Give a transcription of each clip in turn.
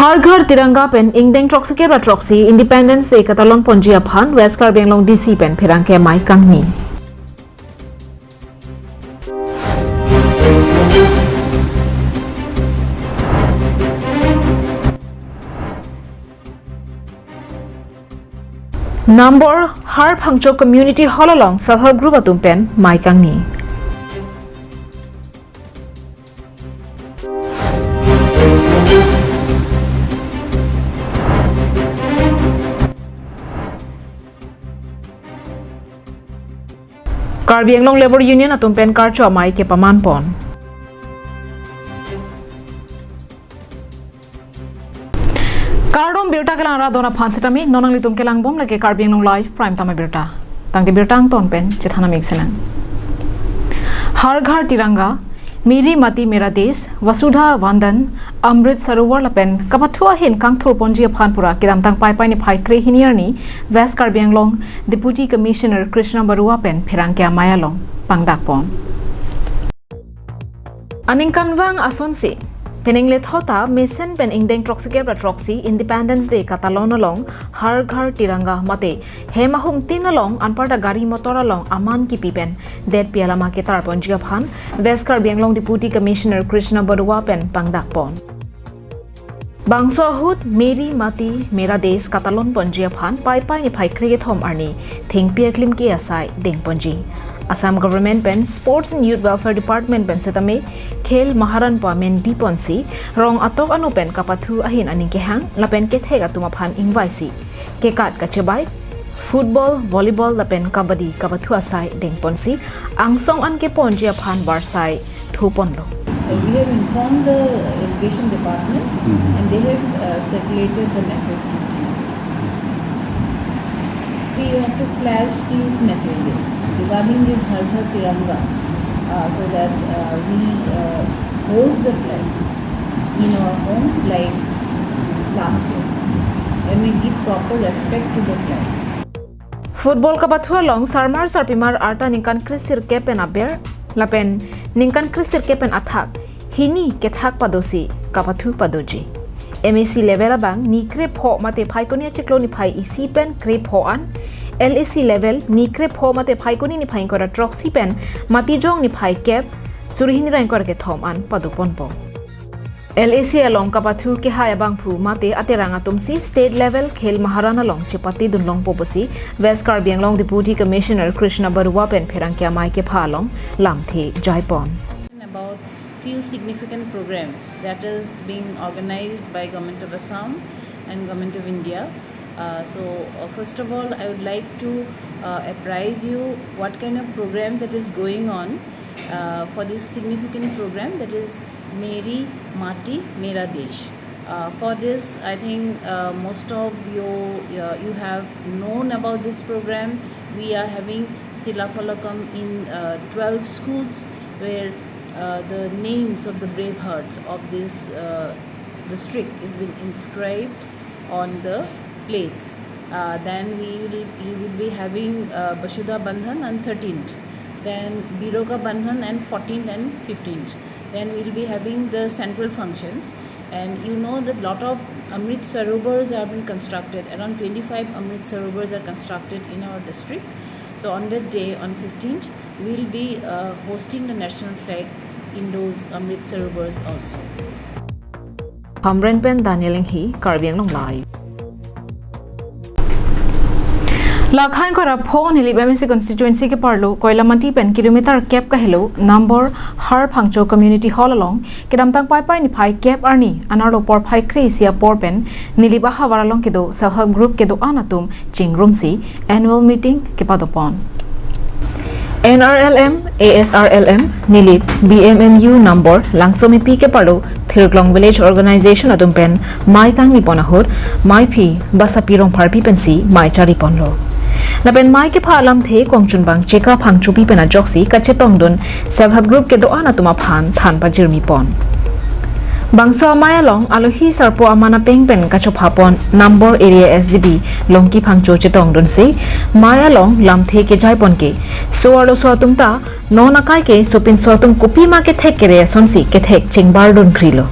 हर घर तिरंगा पेन इंगदेंग ट्रॉक्सी के ट्रॉक्सी इंडिपेंडेंस डे कतलोन पंजिया फान वेस्ट कार्बिंगलोंग डीसी पेन फिरंग के माई कंगनी नंबर हर फंक्चो community hall along self help group अतुम pen माई कंगनी Karbi Anglong labour union अतुम pen car चो माई के पमान पोन कार्डोम बिरटा के लांग दोना फांसिटामी नोनंग लितुम के लांग बोम लगे Karbi Anglong live prime time बिरटा तंगे बिरटांग तोन पेन चिथाना मिक्सलन हर घर तिरंगा मेरी माटी मेरा देश वसुधा वंदन अमृत सरोवर लपेन कपथुआ हिन कांगथुर पंजी फानपुरा किदाम तंग पाई पाई नि फाई क्रे हिनियरनी west Karbi Anglong deputy commissioner Krishna Barua पेन फिरांग के मायालोंग पांगदाकपोन अनिंगकनवांग असोनसे पेनिंगले थोता मेसन पेन इंगदेंग ट्रॉक्सी के ट्रॉक्सी इंडिपेंडेंस डे कतालोन अलोंग हर घर तिरंगा मते हेमाहुम तीन अलोंग अनपार्टा गाड़ी मोटर अलोंग अमान की पीपेन डेट पियालामा के तार पंजिया फान west Karbi Anglong deputy commissioner Krishna Barua पेन पांगदाकपोन बांगसोहुत मेरी माटी मेरा देश कतालोन पंजिया फान पाई पाई फाई क्रिके थोम अर्नी थिंग पियक्लिम के असाई देंग पंजी असम गवर्नमेंट पेन sports and youth welfare department पेन सेतमे खेल महारन पामेन बीपॉन्सी रोंग अतोक अनुपेन कपाथु अहिन अनिंग के हांग लपेन के थेगा तुमा फान इंगवाइसी के काट कचेबाई football volleyball लपेन kabaddi कपाथु acai देंग Ponzi आंगसोंग अन के पोंजिया फान बारसाई थुपोनलो We have informed the education department and they have circulated the message to children. We have to flash these messages regarding this Har Ghar Tiranga so that we host the flag in our homes like last year's and we give proper respect to the flag. Football कबाथुआ लोंग सरमार सरपिमार आर्टा निकान क्रिसिर केपेन अबेर लपेन निकान क्रिसिर केपेन अथाक हिनी केथाक पदोसी कबाथु पदोजी एमएसी लेवल बांग नीक्रे फो मते फाइकोनिया चिक्लोनी फाइ इसी पेन क्रे फो अन एलएसी लेवल नीक्रे फो मते फाइकोनी नि फाइन कोरा ट्रॉक्सी पेन मतीजोंग नि फाइ कैप सुरहिनी रैंक कोर के थोम अन पदुपोनपो एलएसी अलोंग कबाथु के हाय बांगफु माते अतेरांगा तुमसी स्टेट लेवल खेल महाराना लोंग चिपति दुनलोंग पोबसी west Karbi Anglong deputy commissioner Krishna Barua पेन फेरंग के माई के फालोंग लामथे जायपोन about few significant programs that is being organized by Government of Assam and Government of India. First of all, I would like to apprise you what kind of programs that is going on for this significant program that is Meri Mati Mera Desh. For this, I think most of you have known about this program. We are having Silafalakam in 12 schools where the names of the brave hearts of this district is being inscribed on the plates. Then we will be having Basudha Bandhan on 13th, then Biroka Bandhan and 14th and 15th. Then we will be having the central functions, and you know that lot of Amrit Sarovars have been constructed. Around 25 Amrit Sarovars are constructed in our district. So on that day, on 15th, we will be hosting the national flag in those Amrit Sarovars also. Hamren pen Daniel Hi Karbi Anglong Live. लाखाइन को phone हिली बेमेसी constituency के पारलो कोयलामंटी pen kilometre cap का hello number हर फंक्चो community hall along किरामतांग पाई पाई निफाई cap Arni अनारो पर phi क्रेसिया पर pen नीलिबा हवारालोंग के दो self help group के दो आनातुम चिंगरूमसी एनुअल मीटिंग के पादोपन NRLM ASRLM निलित BMMU नंबर लांगसोमी पी के पारो थिरक्लोंग विलेज ऑर्गेनाइजेशन अदुम पेन माई कांग निपोनाहोर माई फी बसा पीरोंग फारपी पेंसी माई चारी पोनलो लपेन माई के फालम थे कोंगचुन बांग चेका फांगचुपी पेना जॉक्सी कच्चे तोंगदुन सेल्फ हेल्प ग्रुप के दो आना तुमा फान थान पा जिरमी पोन बांगसो मायालोंग आलोही सरपो अमाना पेंग पेन कचो फापोन नंबर एरिया SGB लोंकी फांगचो चेतोंगदुन से मायालोंग लामथे के जायपोन के सोआलो सोतुमता नोनाकाय के सोपिन सोतुम कुपी मा के थेक के रे सोनसी के थेक चिंगबारदुन क्रिलो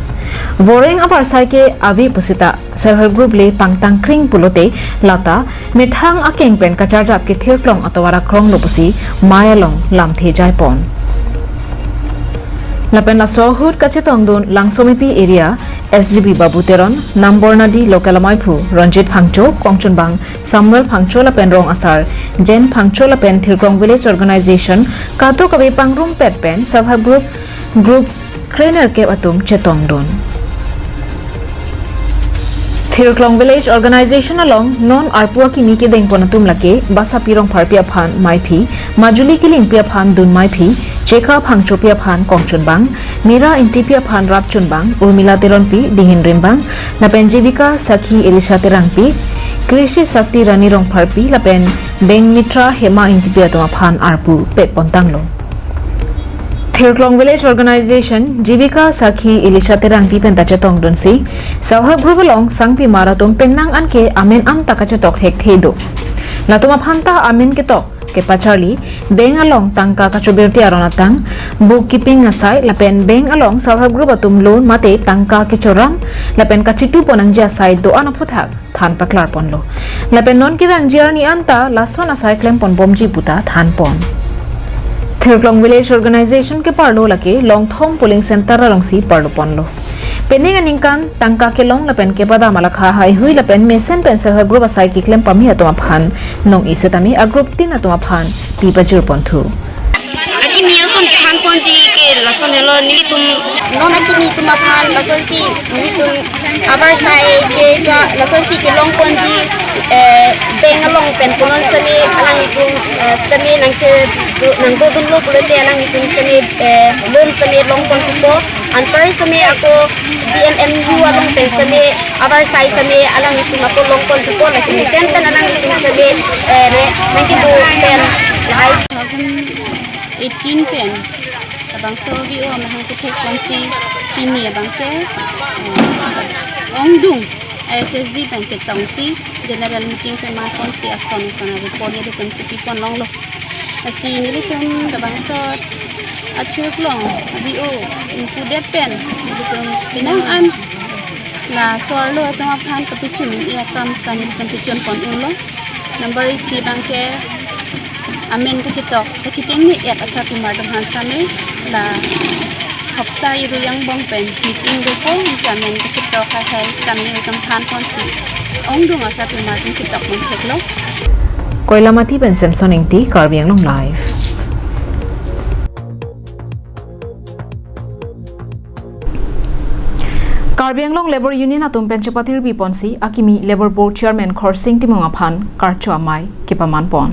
Voring apar sai ke avi pusita self help group le pangtang kring pulote lata methang akeng pen kachar jap ke thir klong atawara krong lopusi maya long lam the jai pon lapen la sohut kachetong don langsomipi area SGB Babuteron Nambornadi Lokalamaipu Ranjit Phangcho Kongchunbang Samuel Phangcho lapen rong asar Jen Phangcho lapen Thirkrong Village Organization kato kabe pangrum pet pen self help group trainer ke atum chetong don Thirklong Village Organization along non arpua ki mi ke deng ponatum lake basa pirong pharpia phan maipi majuli kiling pia phan dun maipi cheka phangcho pia phan kongchunbang mira intipia phan rapchunbang urmila teronpi dingin rimbang lapen jivika sakhi elisha terangpi krishi sakti rani rong pharpi lapen beng mitra hema intipia toma phan arpu pet pontanglo Thirklong Village Organization Jivika Sakhi Elisha Terangpi Pentachetong Dunsi Self Group along Sangpi Marathon Penang Anke Amen Am Takachetok Hek Thedo Natuma Phanta Amen Ketok ke Pacharli Beng along Tangka Kachobirti Aronatang Bookkeeping asai lapen Beng along Self Group atum loan mate Tangka Kechoram lapen Kachitu Ponangja asai do anaputhak Than Paklar Ponlo lapen non kivang jirani anta lason asai klem pon bomji puta than pon Thirklong Village Organization ke parlo lake long thom polling center rongsi parlo ponlo pening aningkan tangka ke long lapen ke pada malakha hai hui lapen mesen pencil ha group asai ki klem pami atoma phan nong isetami a group tin atoma phan pi pajur ponthu Aki miyason phan ponji ke lason elo nilitum non aki ni tuma phan lason si nilitum abar sai ke ja lason si ke long ponji beng along pen punon sami alang itum sami nangche nanggo dun lo kulete alang itum sami loan sami long pon tupo anpar sami ako BMMU along pen sami abar sai sami alang itum ako long pon tupo la sami sen pen alang itum sami nangki do pen lahai 2018 pen abang so vi o mahang ke thek konsi pini abang ke ongdung SSG pen chetong si general meeting pe ma konsi ason sana report ye kan chipi kon long lo asi ni le tum abang so achuk long vi o included pen bukan pinang an la sor lo tama phan ka pichun ya kam stani kan pichun kon lo number si bang ke amen ka chitok ka chiteng ni et asa tumar dam han same la hafta iru yang bong pen meeting do ko amen ka chitok ka hai same kam phan kon si ong dung asa tumar dam chitok mon theklo Koilamati pen Samson ingti Karbiang long live Karbiang long Labor Union atum pen chapatir bi ponsi akimi Labor Board Chairman Khorsing Timonga phan karcho amai kipaman pon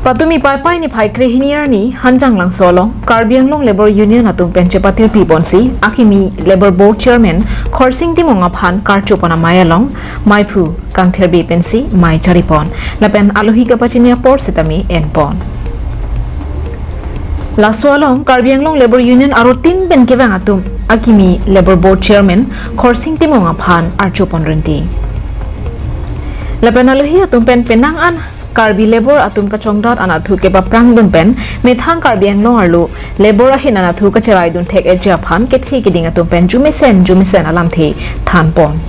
Patumi pai ni phai krehiniar ni hanjang lang solong Karbiang long Labor Union atum penche patir pi bonsi akimi Labor Board Chairman Khorsing Timonga phan karcho pona mayalong maipu kangther bi pensi mai charipon lapen alohi kapachinia por sitami enpon Laswalong Karbiang long Labor Union aro tin ben kevang atum akimi Labor Board Chairman Khorsing Timonga phan archo ponrenti lapen alohi atum pen penang an Karbi labor atum ka chongdat anathu ke paprang dun pen methang Karbiang long arlo labor a hin anathu ka cherai dun thek eja phan ke thei ki ding atum pen jumisen alam the than pon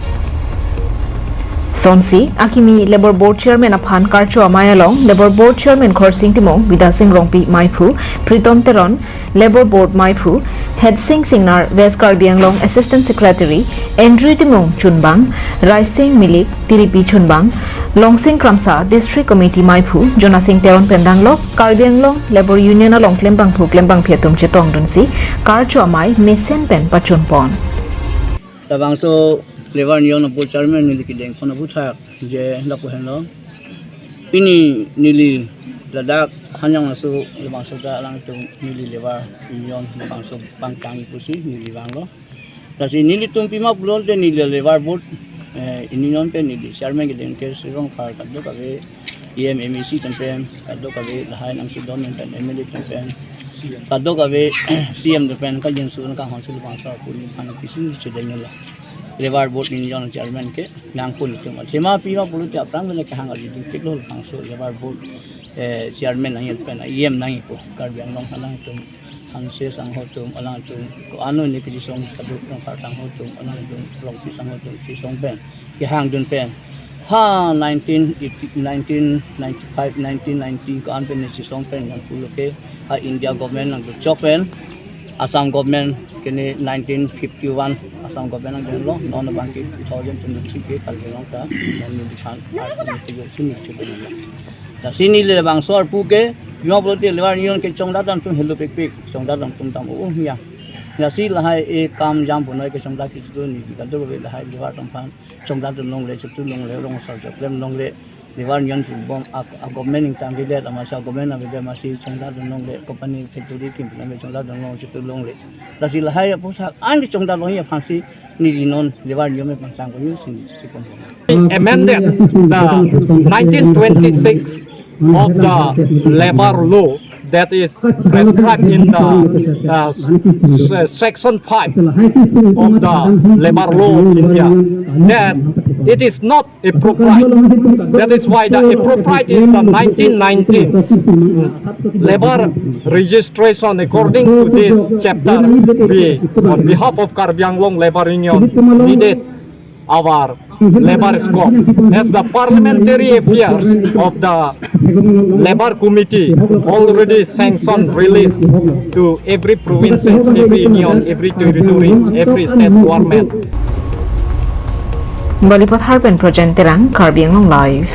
Sonsi akimi Labor Board Chairman aphan karcho amaya long Labor Board Chairman Khorsing Timong Bidasing Rongpi Maipu Pritom Teron Labor Board Maipu Head Singnar West Karbiang long Assistant Secretary Andrew Timong Chunbang Raising Milik Tiripi Chunbang Longsing Kramsa District Committee Maipu Jonasing Teron Pendang Lok Karbiang long Labor Union along Klembang Phiatum Chetong Dunsi karcho amai mesen pen pachun pon Tabang so Levar niyo na po chairman nili kideng ko na po sa je lako hello pini nili ladak hanyang naso labang so da lang itong nili levar union labang so pangtangi po si nili banglo kasi nili itong pima pulon te nili levar board union pe nili chairman kideng ke sirong par kadlo kabe EMMEC tempen kadlo kabe lahay ng sidon tempen MLA tempen kadlo kabe CM tempen ka jinsu na ka honsul labang so po ni pana pisin chideng nila Levar Board Union Chairman ke nangpun itu mas. Sema pima puluh tiap orang boleh kahang lagi di tiklo langsung Levar Board Chairman nangil pen IM nangi ko Karbiang long halang itu hanse sang hotum alang tum ko ano ni ki song paduk nang phar sang hotum alang tum long ki sang hotum si song pen ki hang dun pen ha 1995 1990 ko an pen ni si song pen nang pulo ke ha India government nang chok pen Assam government kini 1951 Assam government nang lo non bang ki 2023 ke kal long ta non ni disan ni ki sini chebe ta sini le bang sor pu ke yo bro te lewa nion ke chong da tam chung hello pek pek chong da tam tum tam o hiya ya si la hai e kam jam bu noi ke chong da ki chu ni ka do be la hai lewa tam phan chong da long le chu long le long sa ja plem long le lewa nion chu bom a government ning tam le ta ma sa government na be ma si chong da long le company factory kim na me chong da long chu long le la si la hai po sa an ke chong da long ya phan si ni non lewa nion me pang chang ko ni si kon amended the 1926 of the labor law that is prescribed in the section 5 of the labor law of India, that it is not appropriate. That is why the appropriate is the 1919 labor registration. According to this chapter, we, on behalf of Karbi Anglong Labor Union, needed our labor scope as the parliamentary affairs of the labor committee already sanctioned release to every provinces, every union, every territories, every state government. Balipat Harpen Project Terang Karbi Anglong Live.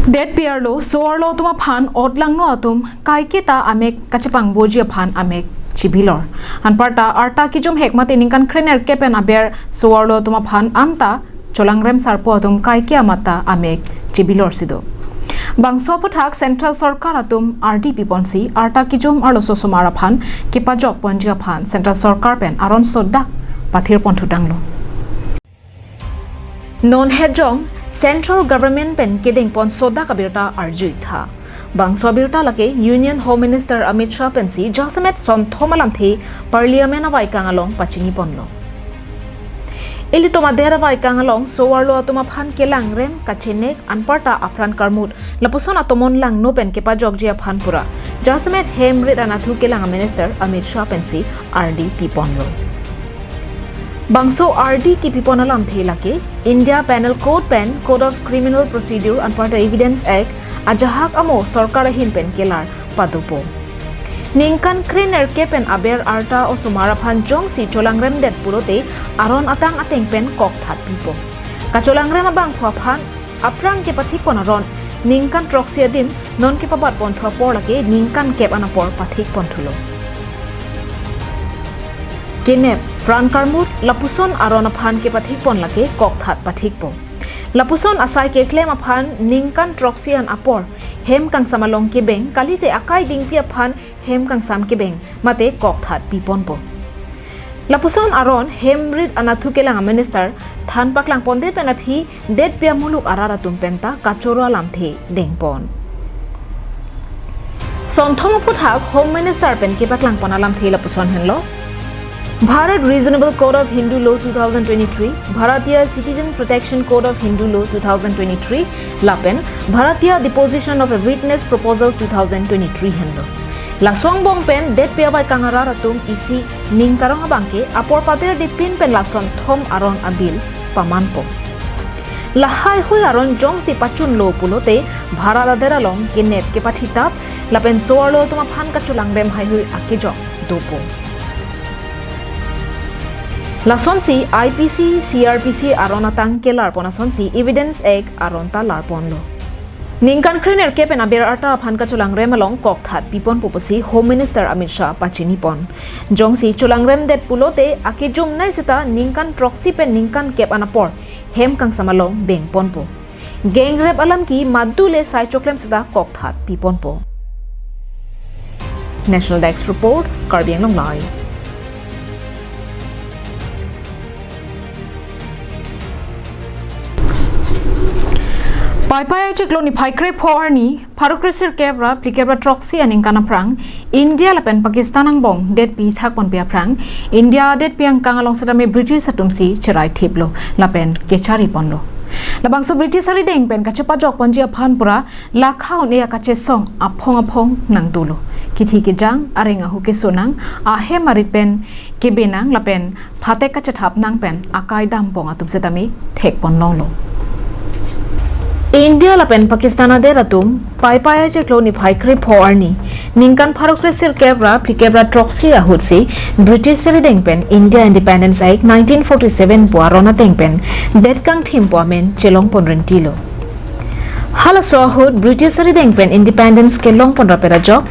Det piarlo soarlo tuma phan odlang no atum kai kita amek kachapang boji phan amek Chibilor. Anparta arta kijum hekmati ningkan krener kepen aber suarlo tuma phan amta cholangrem sarpo atum kaikia mata amek Chibilor sido. Bangso puthak Central Sarkar atum RDP ponsi arta kijum arlo sosomara phan kipa jok ponjia phan Central Sarkar pen aron sodak pathir ponthudanglo. Non hejong Central Government pen kiding pon soda kabirta arjui tha. Bangso birta lake Union Home Minister Amit Shah pensi jasamet son thomalam thi Parliament avai kangalong pachini ponlo. Ili toma dera vai kangalong sowarlo atoma phan kelang rem kachenek anparta afran karmut lapuson atomon lang no pen kepa jogjia phan pura jasamet hemrit anathu kelang Minister Amit Shah pensi RDP ponlo. Bangso RD ki piponalam thelake India Penal Code pen Code of Criminal Procedure anparta Evidence Act ajahak amo sarkar hin pen kelar padupo ningkan krener kepen aber arta o sumara phan jong si cholangrem det purote aron atang ateng pen kok that pipo ka cholangrem abang phwa phan aprang ke pathik ponaron ningkan troxia dim non ke pabat pon thwa por lake ningkan kep anapor pathik pon thulo kinep pran karmut lapuson aron phan ke pathik pon lake kok that pathik po Lapuson asai ke claim aphan ningkan troxian apor hem kang samalong ke beng kalite akai dingpi aphan hem kang sam ke beng mate kok that pipon po Lapuson aron hemrit anathu kelang minister than paklang ponde penaphi det pia muluk arara tumpenta kachoro lamthe dengpon Somthom puthak Home Minister pen ke paklang ponalam the Lapuson henlo Bharat Reasonable Code of Hindu Law 2023, Bharatiya Citizen Protection Code of Hindu Law 2023, Lapen, Bharatiya Deposition of a Witness Proposal 2023 Hendo. La Song Bong Pen, Det Piabai Kangarara Tum Isi Ningkarong Abangke, Apor Pater de Pin Pen La Son Thom Aron Abil, Pamanpo. La Hai Hui Aron Jong Si Pachun Lo Pulote, Bharala Deralong, Kinep Kepatitap, Lapen Soarlo Tumaphan Kachulang Rem Hai Hui Akijok, Dopo. Lasonsi IPC CRPC aronatang kelar ponasonsi Evidence Act aronta larponlo. Ningkan krener kepen aber arta phanka cholangrem along kok that pipon poposi Home Minister Amit Shah pachini pon. Jongsi cholangrem det pulote akijum nai sita ningkan troxy pen ningkan kep anapor hem kang samalong beng ponpo. Gang rep alam ki madule sai choklem sita kok that pipon po. National Desk Report Karbi Anglong Live. Pai cekloni paikre poarni parukresir kebra plikebra troxy aning kana prang India lapen Pakistan ang bong det pi thak pon pia prang India det piang kangalong sadame British satumsi cherai thiplo lapen kechari ponlo labang so British ari deng pen kache pajok ponji aphan pura lakhau ne kache song aphong nang tulo kithi ke jang arenga hu ke sonang ahe marit pen ke benang lapen phate kache thap nang pen akai dam pong atum se tami thek pon long lo India lapen Pakistan ade ratum pai je klo ni phai kre phorni ningkan pharokre sir kebra phikebra troxy ahutsi British ri deng pen India Independence Act 1947 bua rona deng pen det kang thim bua men chelong pon ren tilo hala so hut British ri deng pen independence ke long pon ra pera jok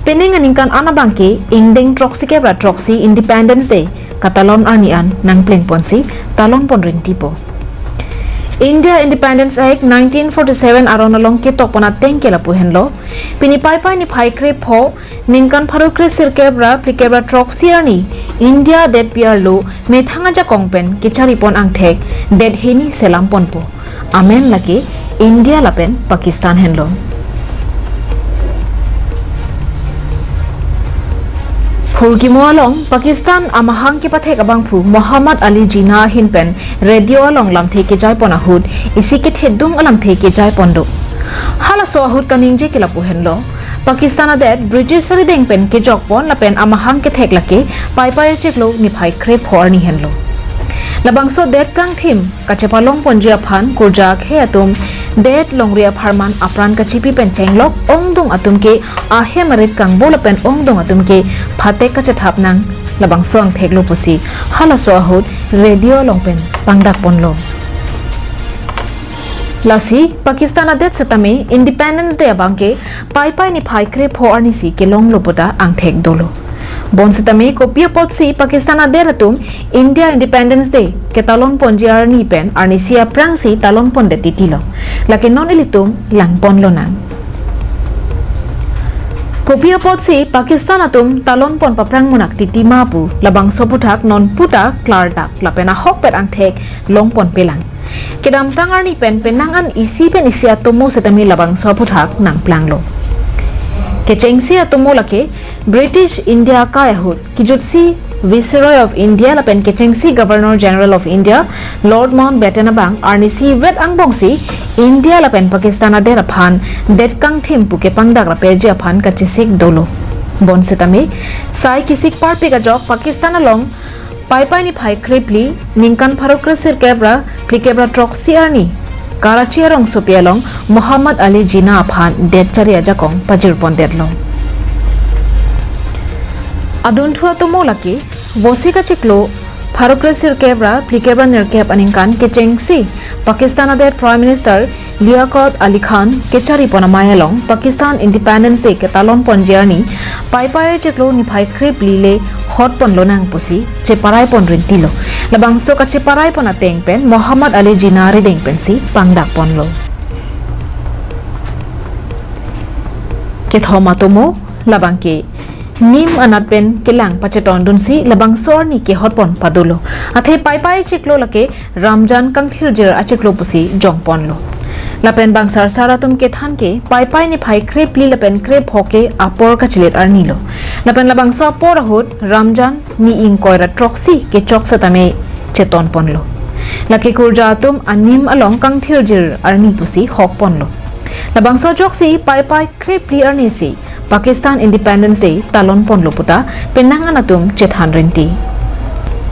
pening ningkan anabangki ingdeng troxy kebra troxy Independence Day katalon ani an nang pleng ponsi talon pon ren tipo India Independence Act 1947 aronalong ke tokpona tengke la puhenlo pini pai ni phai kre pho ningkan pharukre sirkebra plikebra troxiani India det piarlo methanga ja kongpen kichari pon angthek det hini selam ponpo amen lake India lapen Pakistan henlo Hulki mualong Pakistan amahang ki pathek abangphu Muhammad Ali Jinnah hin pen radio along lam theke jai pona hud isi ke thedung alam theke jai pondo hala so hud kaning je kila puhenlo Pakistan adet British ri deng pen ke jok pon la pen amahang ke thek lake pai cheklo ni phai kre phor ni henlo labang so det kang thim kachepa long ponjia phan kurja khe atum det longria pharman apran kachipi pen chenglok ongdong atum ke ahe marit kang bola pen ongdong atum ke phate kache thap nang labang soang theklo pusi hala so hut radio long pen pangdak ponlo lasi Pakistan adet setame Independence Day abangke pai ni phai kre pho ani si ke long lopoda ang thek dolo bon setame kopia potsi Pakistan aderatum India Independence Day ke talon ponjiar ni pen arni sia prangsi talon pon de titilo lake non elitum lang pon lonan kopia potsi Pakistan atum talon pon paprang munak titi mapu labang soputhak non puta klardak lapena hok per ang thek long pon pelang kedam tangar ni pen penangan isi pen isia tomo setame labang soputhak nang planglo Kechengsi atomo lake British India ka yahut kijutsi Viceroy of India lapen Kechengsi Governor General of India Lord Mountbatten abang arnisi vet angbongsi India lapen Pakistan adera phan det kang thim puke pangdak la peji aphan kachisik dolo bon setame sai kisik parpe ka jok Pakistan along pai ni phai kripli ningkan pharokre sir kebra plikebra troxy arni Karachi arong sopialong Muhammad Ali Jinnah aphan det charia jakong pajir pon detlong adun thua to molaki wosika chiklo pharokre sir kebra plikebra nerkep aningkan kechengsi Pakistan adet Prime Minister Liaquat Ali Khan kechari pona mayalong Pakistan Independence Day ke talon pon jerni pai chiklo ni phai krip lile hot pon lonang pusi che parai pon rintilo labang so ka che parai pon ateng pen Muhammad Ali Jinnah ri deng pen si pangdak pon lo ke thoma tomo labang ke nim anat pen kelang pacheton dunsi labang sor ni ke hot pon padulo athe pai chiklo lake Ramjan kangthir jer achiklo pusi jong pon lo lapen bangsar saratum ke than ke pai ni phai krep li lapen krep hoke apor ka chilet arnilo lapen labang so por hut Ramjan ni ing koira troxy ke chok satame cheton ponlo lake kurja tum anim along kangthir jer arni pusi hok ponlo labang so joksi pai krep li arni si Pakistan Independence Day talon ponlo puta penangan atum chethan renti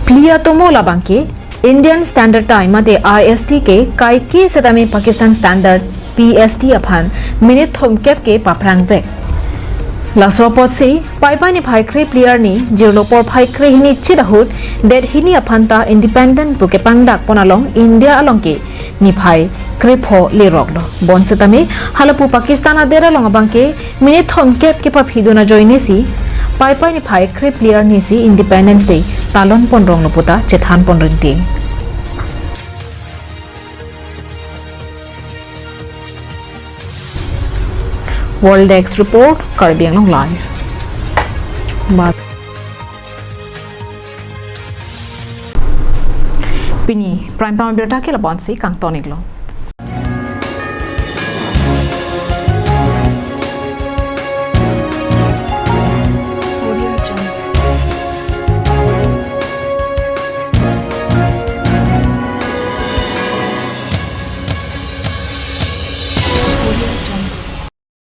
plia tomo labangke Indian Standard Time ade IST ke kai ki setame Pakistan Standard PST aphan minute thom kep ke paprang ve laso pot si pai ni phai kre player ni jirlo por phai kre hini chidahut det hini aphanta independent buke pangdak ponalong India along ke ni phai kre pho le rok lo bon setame halapu Pakistan adera long abangke minute thom kep ke pa phiduna joine si pai ni phai kre player ni si Independence Day talon pon rong lo puta chethan pon renti World X Report Caribbean Long Live Pini Prime Time Berta ke labon si kang tonik lo